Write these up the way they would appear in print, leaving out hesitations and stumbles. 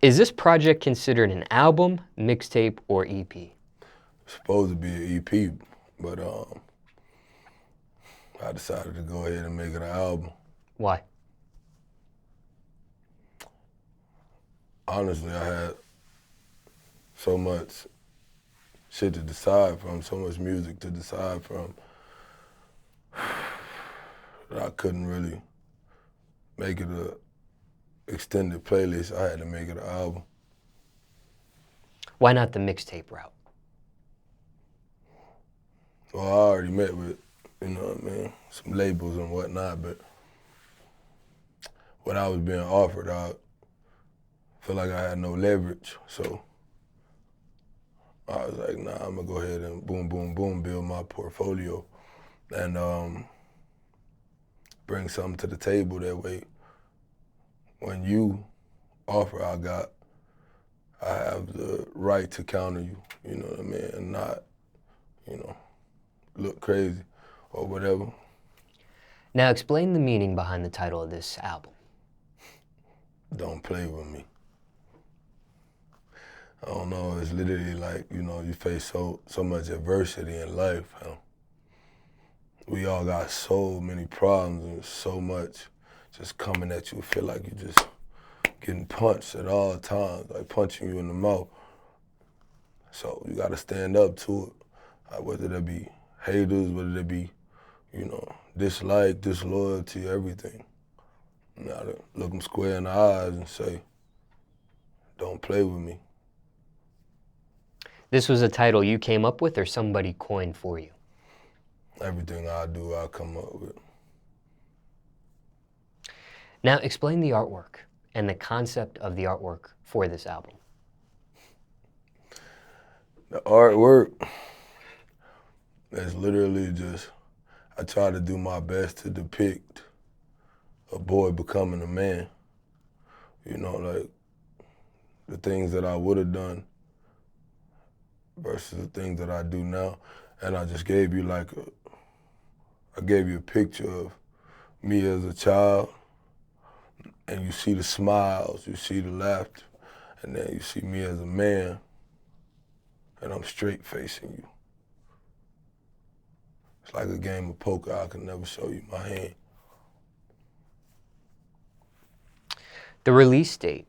Is this project considered an album, mixtape, or EP? It's supposed to be an EP, but I decided to go ahead and make it an album. Why? Honestly, I had so much shit to decide from, so much music to decide from, that I couldn't really make it a extended playlist. I had to make it an album. Why not the mixtape route? Well, I already met with, you know what I mean, some labels and whatnot, but what I was being offered, I feel like I had no leverage, so I was like, nah, I'm gonna go ahead and boom, boom, boom, build my portfolio and bring something to the table. That way, when you offer, I have the right to counter you, you know what I mean, and not, you know, look crazy or whatever. Now explain the meaning behind the title of this album. Don't play with me. I don't know, it's literally like, you know, you face so much adversity in life. We all got so many problems and so much just coming at you. Feel like you're just getting punched at all times, like punching you in the mouth. So you gotta stand up to it, whether there be haters, whether there be, you know, dislike, disloyalty, everything. You gotta look them square in the eyes and say, don't play with me. This was a title you came up with or somebody coined for you? Everything I do, I come up with. Now explain the artwork and the concept of the artwork for this album. The artwork is literally just, I try to do my best to depict a boy becoming a man. You know, like the things that I would have done versus the things that I do now. And I just gave you I gave you a picture of me as a child, and you see the smiles, you see the laughter, and then you see me as a man, and I'm straight facing you. It's like a game of poker. I can never show you my hand. The release date,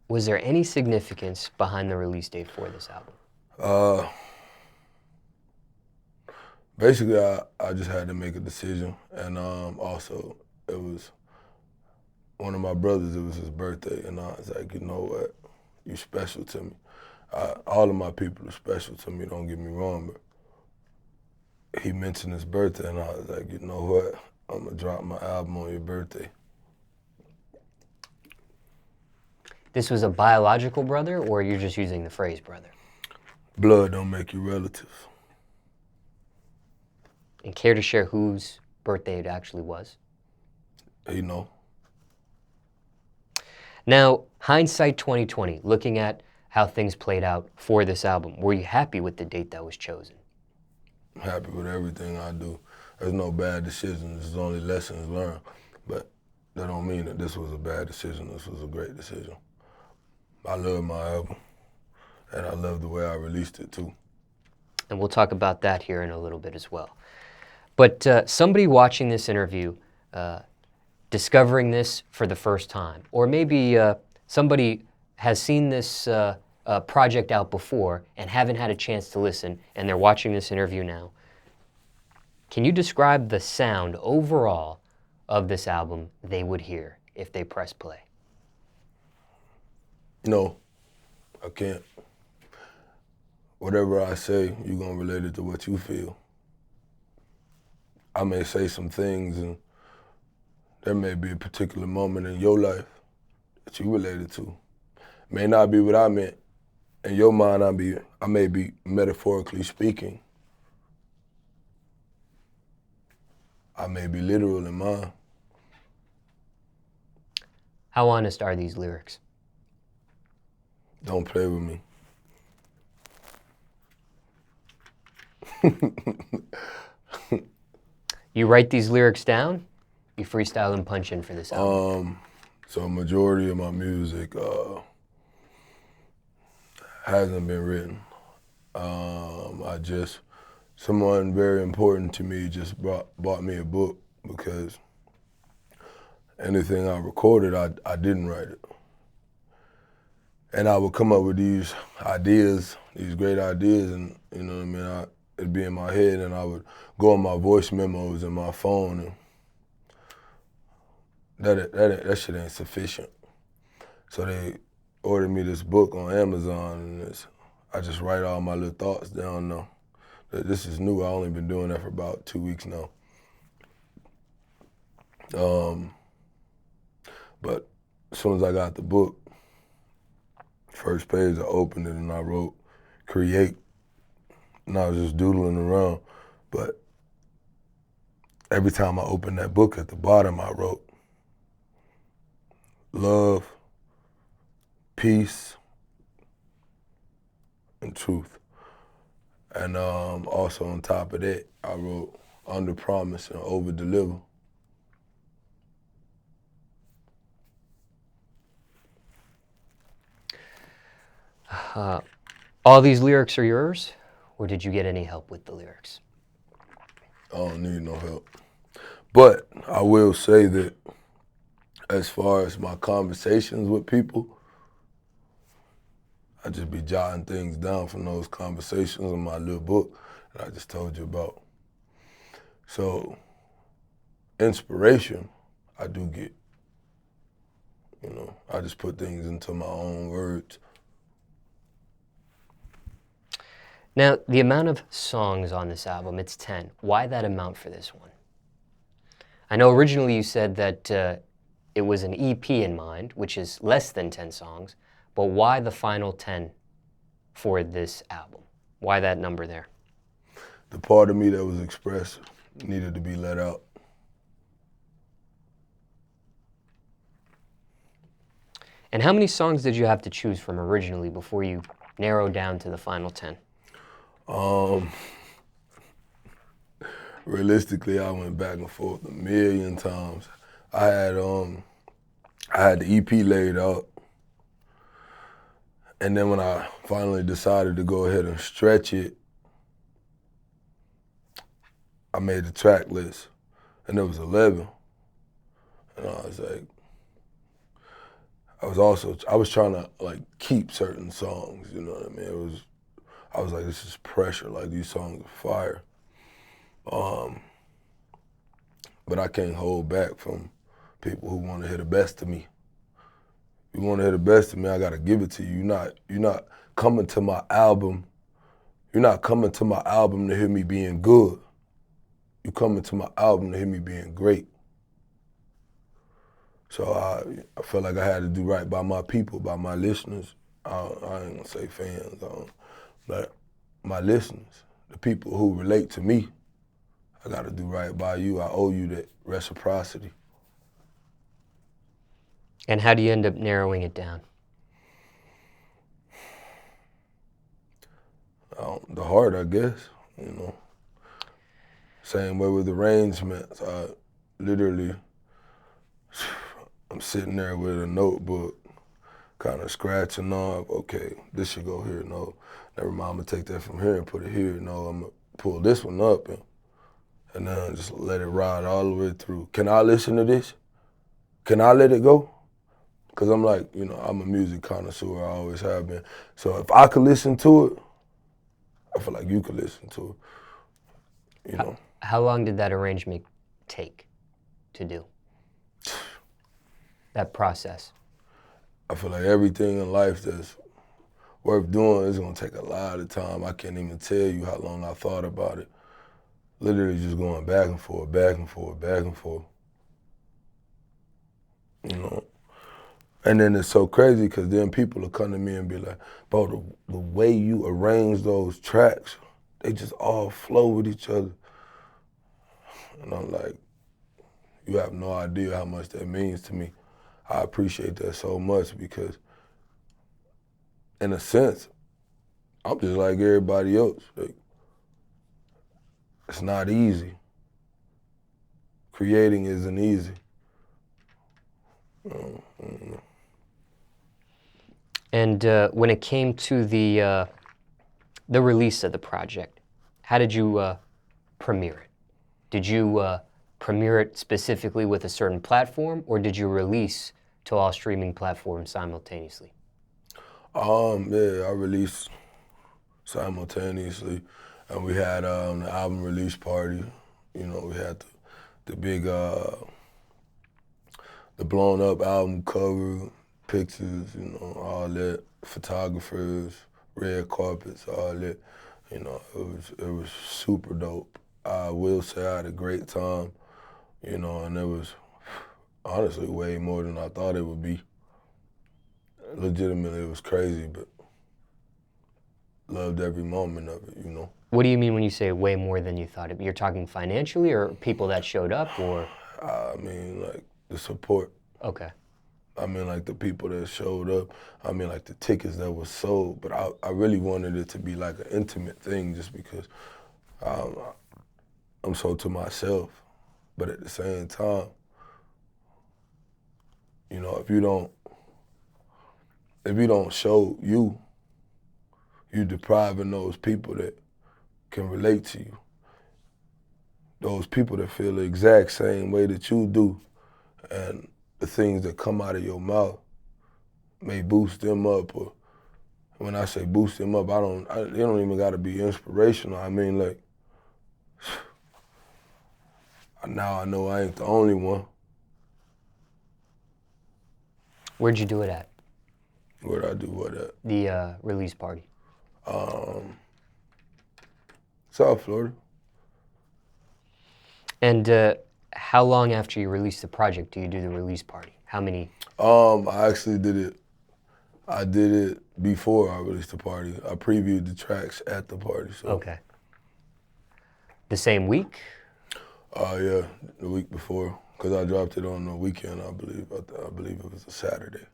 was there any significance behind the release date for this album? Basically, I just had to make a decision, and also it was one of my brothers, it was his birthday, and I was like, you know what, you special to me. All of my people are special to me, don't get me wrong, but he mentioned his birthday, and I was like, you know what, I'm gonna drop my album on your birthday. This was a biological brother, or you're just using the phrase brother? Blood don't make you relatives. And care to share whose birthday it actually was? You know. Now, hindsight 2020, looking at how things played out for this album, were you happy with the date that was chosen? I'm happy with everything I do. There's no bad decisions, there's only lessons learned. But that don't mean that this was a bad decision, this was a great decision. I love my album, and I love the way I released it too. And we'll talk about that here in a little bit as well. But somebody watching this interview, discovering this for the first time, or maybe somebody has seen this project out before and haven't had a chance to listen, and they're watching this interview now. Can you describe the sound overall of this album they would hear if they press play? No, I can't. Whatever I say, you're gonna relate it to what you feel. I may say some things, and there may be a particular moment in your life that you related to. It may not be what I meant. In your mind, I may be metaphorically speaking. I may be literal in mine. How honest are these lyrics? Don't play with me. You write these lyrics down, you freestyle and punch in for this album? So a majority of my music, hasn't been written. Someone very important to me just bought me a book because anything I recorded, I didn't write it. And I would come up with these ideas, these great ideas, and you know what I mean, it'd be in my head, and I would go on my voice memos in my phone, and that shit ain't sufficient. So they ordered me this book on Amazon, and I just write all my little thoughts down now. This is new. I've only been doing that for about 2 weeks now. But as soon as I got the book, first page, I opened it and I wrote, create. And I was just doodling around. But every time I opened that book, at the bottom I wrote, love, peace, and truth. And also on top of that, I wrote, under promise and over deliver. All these lyrics are yours, or did you get any help with the lyrics? I don't need no help. But I will say that as far as my conversations with people, I just be jotting things down from those conversations in my little book that I just told you about. So inspiration, I do get. You know, I just put things into my own words. Now, the amount of songs on this album, it's 10. Why that amount for this one? I know originally you said that it was an EP in mind, which is less than 10 songs, but why the final 10 for this album? Why that number there? The part of me that was expressed needed to be let out. And how many songs did you have to choose from originally before you narrowed down to the final 10? Realistically, I went back and forth a million times. I had the EP laid out, and then when I finally decided to go ahead and stretch it, I made the track list, and there was 11. And I was like, I was trying to like keep certain songs, you know what I mean? I was like, this is pressure, like these songs are fire. But I can't hold back from people who want to hear the best of me. If you want to hear the best of me, I gotta give it to you. You're not coming to my album. You're not coming to my album to hear me being good. You're coming to my album to hear me being great. So I felt like I had to do right by my people, by my listeners. I ain't gonna say fans, but my listeners, the people who relate to me. I gotta do right by you. I owe you that reciprocity. And how do you end up narrowing it down? The heart, I guess, you know. Same way with arrangements. I'm sitting there with a notebook, kind of scratching off, okay, this should go here, no. Never mind, I'm gonna take that from here and put it here, no, I'm gonna pull this one up and then just let it ride all the way through. Can I listen to this? Can I let it go? Because I'm like, you know, I'm a music connoisseur, I always have been. So if I could listen to it, I feel like you could listen to it, you know. How long did that arrangement take to do? That process? I feel like everything in life that's worth doing is gonna take a lot of time. I can't even tell you how long I thought about it. Literally just going back and forth, back and forth, back and forth. You know? And then it's so crazy because then people will come to me and be like, bro, the way you arrange those tracks, they just all flow with each other. And I'm like, you have no idea how much that means to me. I appreciate that so much because in a sense, I'm just like everybody else. Like, it's not easy. Creating isn't easy. And when it came to the release of the project, how did you premiere it? Did you premiere it specifically with a certain platform, or did you release to all streaming platforms simultaneously? Yeah, I released simultaneously, and we had the album release party. You know, we had the big, the blown up album cover, pictures, you know, all that, photographers, red carpets, all that. You know, it was super dope. I will say I had a great time, you know, and it was honestly way more than I thought it would be. Legitimately, it was crazy, but loved every moment of it, you know. What do you mean when you say way more than you thought? You're talking financially, or people that showed up, or? I mean, like, the support. Okay. I mean, like, the people that showed up. I mean, like, the tickets that were sold. But I really wanted it to be, like, an intimate thing just because I'm so to myself. But at the same time, you know, if you don't show you, you're depriving those people that can relate to you. Those people that feel the exact same way that you do, and the things that come out of your mouth may boost them up. Or when I say boost them up, they don't even gotta be inspirational. I mean, like, now I know I ain't the only one. Where'd you do it at? Where'd I do what at? The release party. South Florida. And how long after you release the project do you do the release party? How many? I actually did it. I did it before I released the party. I previewed the tracks at the party. So. Okay. The same week? Yeah, the week before, because I dropped it on the weekend, I believe. I believe it was a Saturday,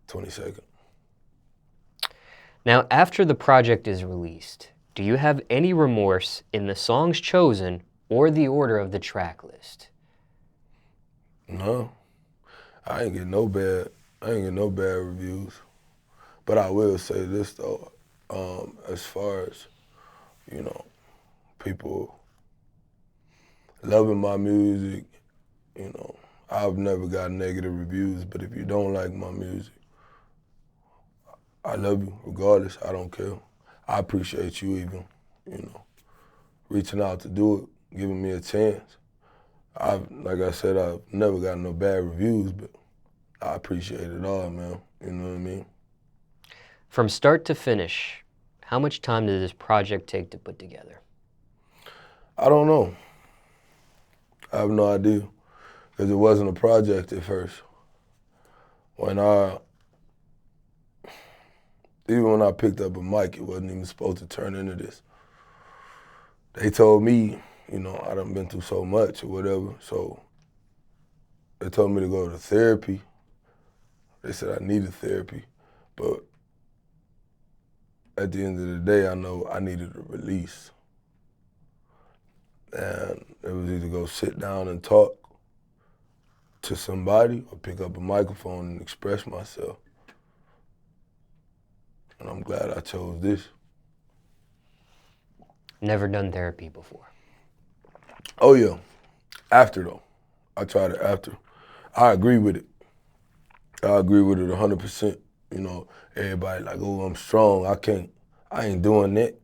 22nd. Now, after the project is released, do you have any remorse in the songs chosen or the order of the track list? No, I ain't get no bad reviews. But I will say this though, as far as, you know, people loving my music, you know, I've never got negative reviews, but if you don't like my music, I love you regardless, I don't care. I appreciate you even, you know, reaching out to do it, giving me a chance. Like I said, I've never got no bad reviews, but I appreciate it all, man. You know what I mean? From start to finish, how much time did this project take to put together? I don't know. I have no idea, because it wasn't a project at first. Even when I picked up a mic, it wasn't even supposed to turn into this. They told me, you know, I done been through so much or whatever, so they told me to go to therapy. They said I needed therapy, but at the end of the day, I know I needed a release. And it was either go sit down and talk to somebody or pick up a microphone and express myself. And I'm glad I chose this. Never done therapy before. Oh yeah, after though. I tried it after. I agree with it. I agree with it 100%. You know, everybody like, oh, I'm strong. I ain't doing that.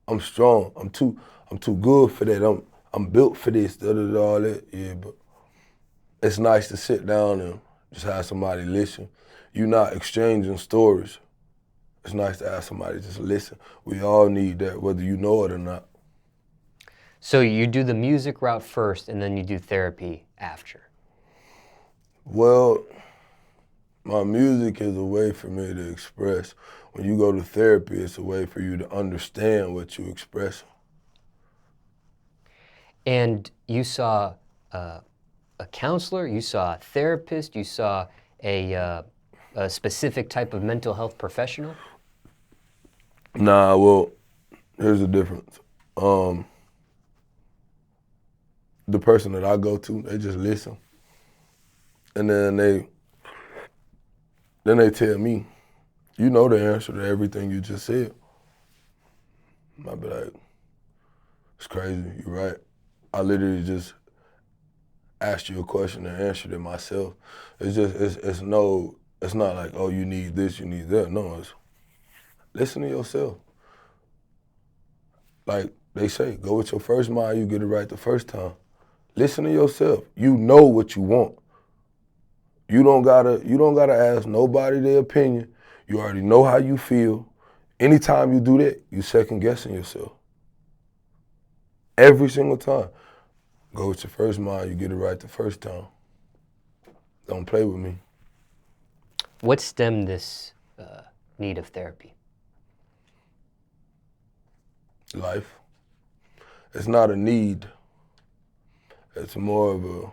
I'm strong. I'm too good for that. I'm built for this, all that. Yeah, but it's nice to sit down and just have somebody listen. You're not exchanging stories. It's nice to have somebody just listen. We all need that, whether you know it or not. So you do the music route first, and then you do therapy after? Well, my music is a way for me to express. When you go to therapy, it's a way for you to understand what you express. And you saw a counselor, you saw a therapist, you saw a specific type of mental health professional? Nah, well, here's the difference. The person that I go to, they just listen. And then they tell me you know the answer to everything you just said. I'd be like, it's crazy, you're right. I literally just asked you a question and answered it myself. It's just, it's not like, oh, you need this, you need that. No, it's listen to yourself. Like they say, go with your first mind, you get it right the first time. Listen to yourself. You know what you want. You don't gotta ask nobody their opinion. You already know how you feel. Anytime you do that, you second guessing yourself. Every single time. Go with your first mind, you get it right the first time. Don't play with me. What stemmed this need of therapy? Life. It's not a need. It's more of a,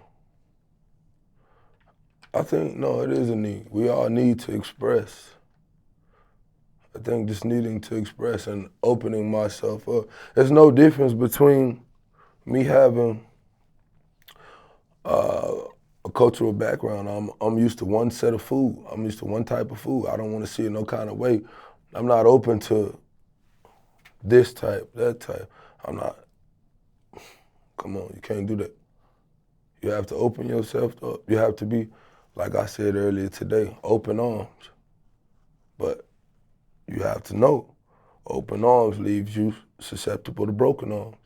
I think, no, it is a need. We all need to express. I think just needing to express and opening myself up. There's no difference between me having a cultural background. I'm used to one set of food. I'm used to one type of food. I don't want to see it no kind of way. I'm not open to this type, that type. I'm not. Come on, you can't do that. You have to open yourself up. You have to be, like I said earlier today, open arms. But you have to know, open arms leaves you susceptible to broken arms.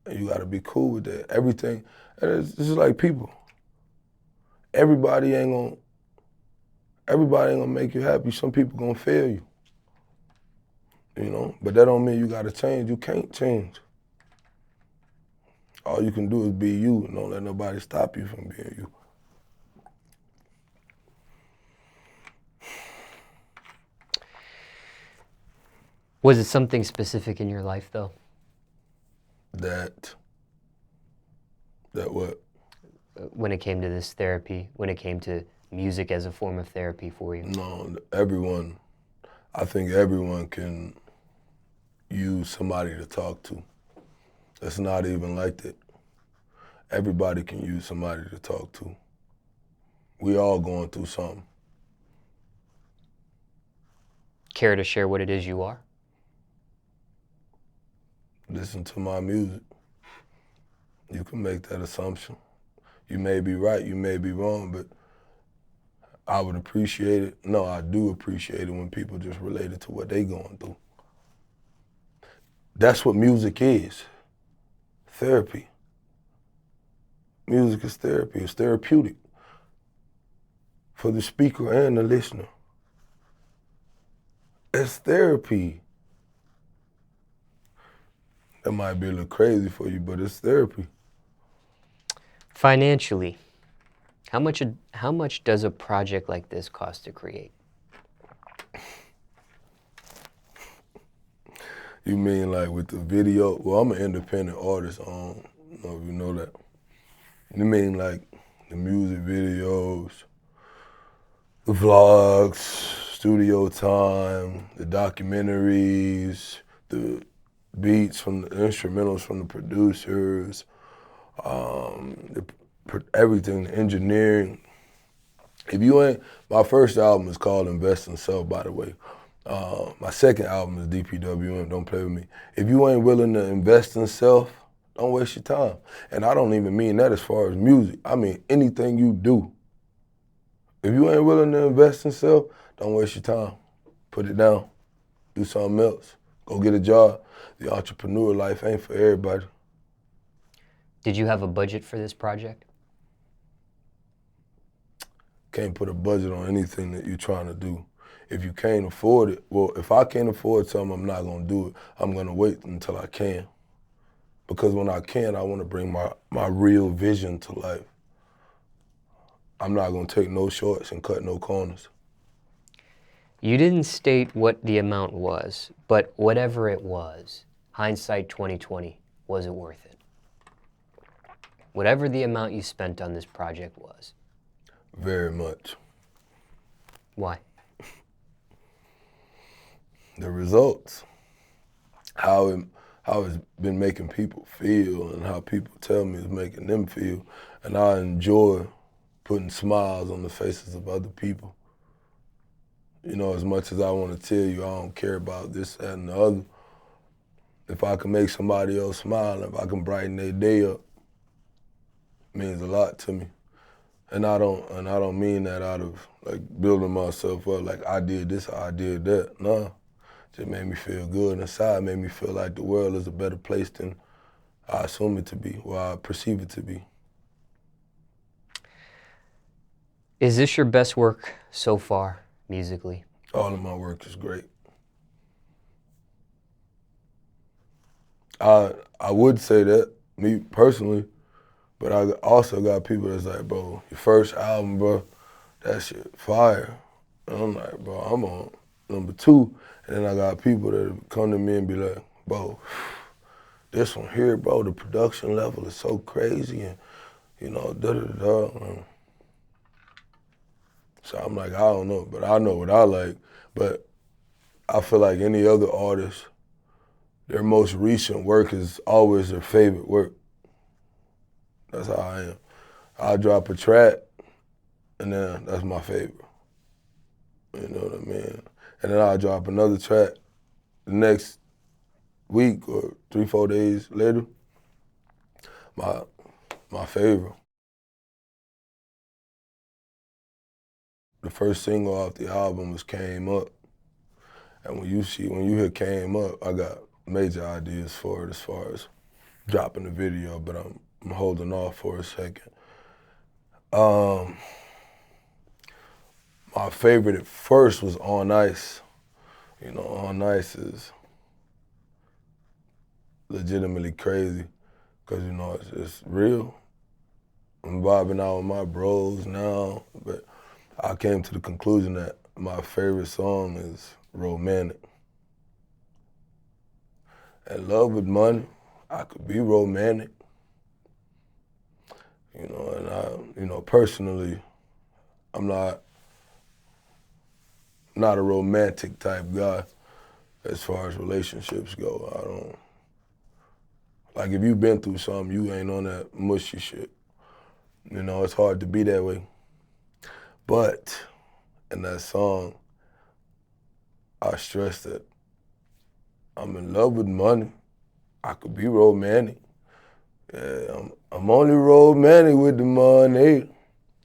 And you gotta be cool with that. Everything, and it's just like people. Everybody ain't gonna make you happy. Some people gonna fail you. You know, but that don't mean you gotta change. You can't change. All you can do is be you and don't let nobody stop you from being you. Was it something specific in your life, though? That what? When it came to this therapy, when it came to music as a form of therapy for you? No, everyone, I think everyone can use somebody to talk to. It's not even like that. Everybody can use somebody to talk to. We all going through something. Care to share what it is you are? Listen to my music. You can make that assumption. You may be right, you may be wrong, but I would appreciate it. No, I do appreciate it when people just relate it to what they going through. That's what music is. Therapy. Music is therapy. It's therapeutic for the speaker and the listener. It's therapy. That might be a little crazy for you, but it's therapy. Financially, how much does a project like this cost to create? You mean like with the video? Well, I'm an independent artist. I don't know if you know that. You mean like the music videos, the vlogs, studio time, the documentaries, the beats from the instrumentals from the producers, everything, the engineering. If you ain't, my first album is called Invest in Self, by the way. My second album is DPWM, Don't Play With Me. If you ain't willing to invest in self, don't waste your time. And I don't even mean that as far as music. I mean anything you do. If you ain't willing to invest in self, don't waste your time. Put it down. Do something else. Go get a job. The entrepreneur life ain't for everybody. Did you have a budget for this project? Can't put a budget on anything that you're trying to do. If you can't afford it, well, if I can't afford something, I'm not gonna do it. I'm gonna wait until I can. Because when I can, I wanna bring my real vision to life. I'm not gonna take no shorts and cut no corners. You didn't state what the amount was, but whatever it was, hindsight 2020, was it worth it? Whatever the amount you spent on this project was. Very much. Why? The results, how it's been making people feel and how people tell me it's making them feel. And I enjoy putting smiles on the faces of other people. You know, as much as I want to tell you I don't care about this, that, and the other, if I can make somebody else smile, if I can brighten their day up, it means a lot to me. And I don't mean that out of like building myself up, like I did this or I did that. Nah, just made me feel good inside, made me feel like the world is a better place than I assume it to be, or I perceive it to be. Is this your best work so far, musically? All of my work is great. I would say that, me personally, but I also got people that's like, bro, your first album, bro, that shit fire. And I'm like, bro, I'm on number 2. And then I got people that come to me and be like, bro, this one here, bro, the production level is so crazy and, you know, da-da-da-da. So I'm like, I don't know, but I know what I like. But I feel like any other artist, their most recent work is always their favorite work. That's how I am. I drop a track, and then that's my favorite. You know what I mean? And then I'll drop another track the next week or 3-4 days later, my favorite. The first single off the album was Came Up. And when you hear Came Up, I got major ideas for it as far as dropping the video, but I'm holding off for a second. My favorite at first was On Ice. You know, On Ice is legitimately crazy because, you know, it's real. I'm vibing out with my bros now, but I came to the conclusion that my favorite song is Romantic. And Love with Money, I could be romantic. You know, and you know, personally, I'm not a romantic type guy as far as relationships go. I don't, like if you've been through something, you ain't on that mushy shit. You know, it's hard to be that way. But in that song, I stress that I'm in love with money. I could be romantic. Yeah, I'm only romantic with the money,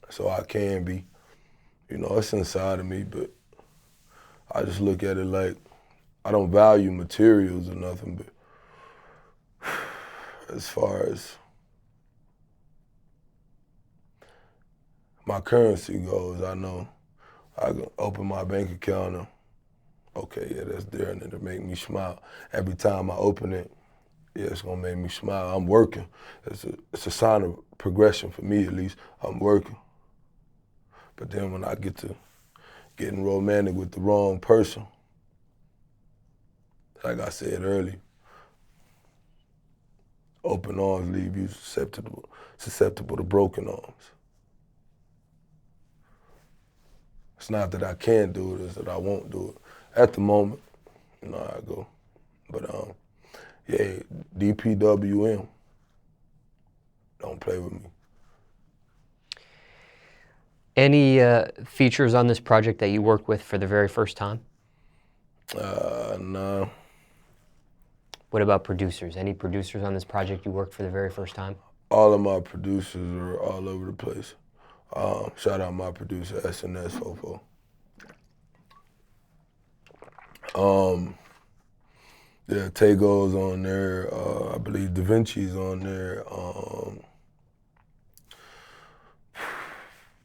so I can be. You know, it's inside of me, but I just look at it like I don't value materials or nothing, but as far as my currency goes, I know I can open my bank account and, okay, yeah, that's there, and it'll make me smile. Every time I open it, yeah, it's gonna make me smile. I'm working. It's a sign of progression for me, at least. I'm working. But then when I get to getting romantic with the wrong person, like I said earlier, open arms leave you susceptible to broken arms. It's not that I can't do it, it's that I won't do it. At the moment, you know how I go. But yeah, DPWM, don't play with me. Any features on this project that you worked with for the very first time? Nah. What about producers? Any producers on this project you worked for the very first time? All of my producers are all over the place. Shout out my producer, SNS44. Yeah, Tago's on there. I believe Da Vinci's on there.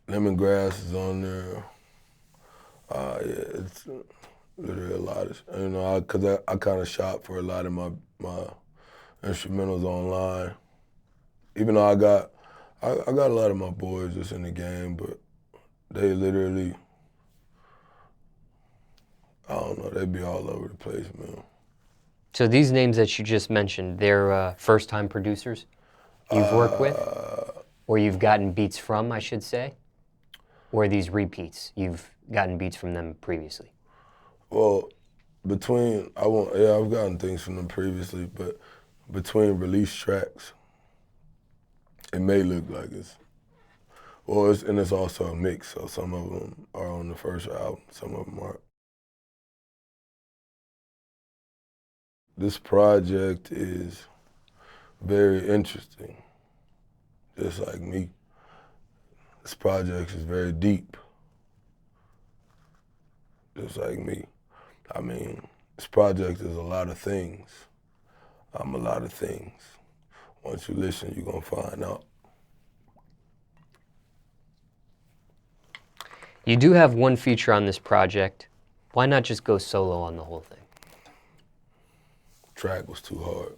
Lemongrass is on there. Yeah, it's literally a lot of, you know, cause I kind of shop for a lot of my instrumentals online. Even though I got a lot of my boys just in the game, but they literally, I don't know, they be all over the place, man. So these names that you just mentioned, they're first-time producers you've worked with? Or you've gotten beats from, I should say? Or are these repeats? You've gotten beats from them previously? Well, I've gotten things from them previously, but between release tracks, it may look like and it's also a mix, so some of them are on the first album, some of them aren't. This project is very interesting, just like me. This project is very deep, just like me. I mean, this project is a lot of things. I'm a lot of things. Once you listen, you're gonna find out. You do have one feature on this project. Why not just go solo on the whole thing? Track was too hard.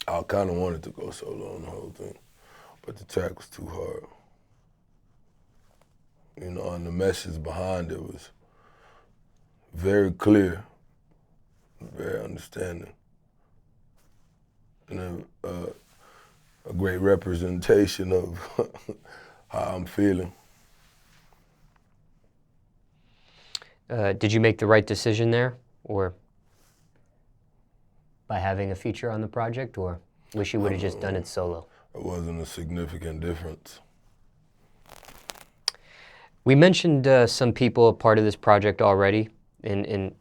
I kind of wanted to go solo on the whole thing, but the track was too hard. You know, and the message behind it was very clear, very understanding, and a great representation of how I'm feeling. Did you make the right decision there, or by having a feature on the project, or wish you would have just done it solo? It wasn't a significant difference. We mentioned some people a part of this project already in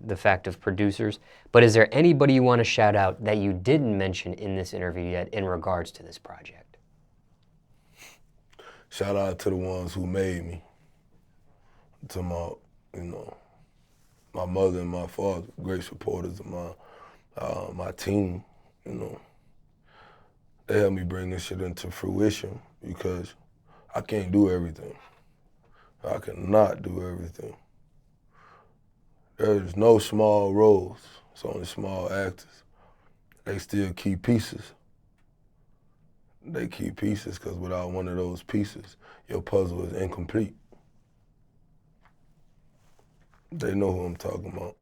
the fact of producers, but is there anybody you want to shout out that you didn't mention in this interview yet in regards to this project? Shout out to the ones who made me, to my, my mother and my father, great supporters of mine. My team, they helped me bring this shit into fruition because I can't do everything. I cannot do everything. There's no small roles, it's only small actors. They still key pieces. They key pieces because without one of those pieces, your puzzle is incomplete. They know who I'm talking about.